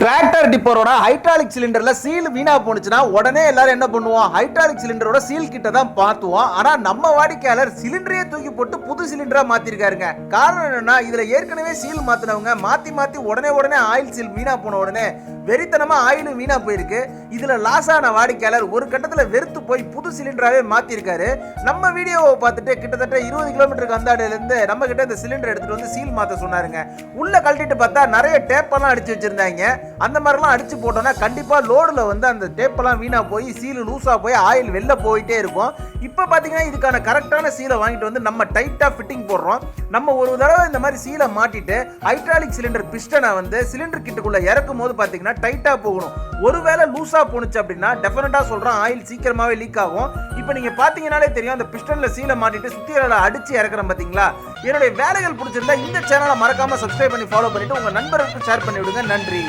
Tractor டிப்பரோட hydraulic சிலிண்டர்ல seal வீணா போனுச்சுன்னா உடனே எல்லாரும் என்ன பண்ணுவோம், ஹைட்ராலிக் சிலிண்டரோட சீல் கிட்ட தான் பார்த்துவோம். ஆனா நம்ம வாடிக்கையாளர் சிலிண்டரையே தூக்கி போட்டு புது சிலிண்டரா மாத்திருக்காருங்க. காரணம் என்னன்னா, இதுல ஏற்கனவே சீல் மாத்தினவங்க மாத்தி மாத்தி உடனே ஆயில் சீல் வீணா போன உடனே வெறித்தனமா ஆயிலும் வீணா போயிருக்கு. இதுல லாஸ் ஆன வாடிக்கையாளர் ஒரு கட்டத்துல வெறுத்து போய் புது சிலிண்டராகவே மாத்திருக்காரு. நம்ம வீடியோவை பார்த்துட்டு கிட்டத்தட்ட 20 கிலோமீட்டருக்கு அந்தாடில இருந்து நம்ம கிட்ட இந்த சிலிண்டர் எடுத்துட்டு வந்து சீல் மாத்த சொன்னாருங்க. உள்ள கழட்டிட்டு பார்த்தா நிறைய டேப்பெல்லாம் அடிச்சு வச்சிருந்தாங்க. அந்த மாதிரிலாம் அடிச்சு போட்டோம்னா கண்டிப்பா லோடுல வந்து அந்த டேப்பெல்லாம் வீணா போய் சீல் லூஸா போய் ஆயில் வெளில போயிட்டே இருக்கும். இப்ப பாத்தீங்கன்னா இதுக்கான கரெக்டான சீலை வாங்கிட்டு வந்து நம்ம டைட்டா ஃபிட்டிங் போடுறோம். நம்ம ஒரு தடவை இந்த மாதிரி சீலை மாட்டிட்டு ஹைட்ராலிக் சிலிண்டர் பிஸ்டனை வந்து சிலிண்டர் கிட்டுக்குள்ள இறக்கும் போது பாத்தீங்கன்னா டைட்டா போகணும். ஒருவேளை லூஸா போனுச்சு அப்படின்னா டெஃபினட்டா சொல்றேன் ஆயில் சீக்கிரமாவே லீக் ஆகும். இப்போ நீங்க பாத்தீங்கன்னாலே தெரியும், அந்த பிஸ்டன்ல சீலை மாட்டிட்டு சுத்தியல அடிச்சு இறக்குறேன் பாத்தீங்களா. என்னுடைய வேலைகள் பிடிச்சிருந்தா இந்த சேனலை மறக்காம சப்ஸ்கிரைப் பண்ணி ஃபாலோ பண்ணிட்டு உங்க நண்பர்களுக்கு ஷேர் பண்ணி விடுங்க. நன்றி.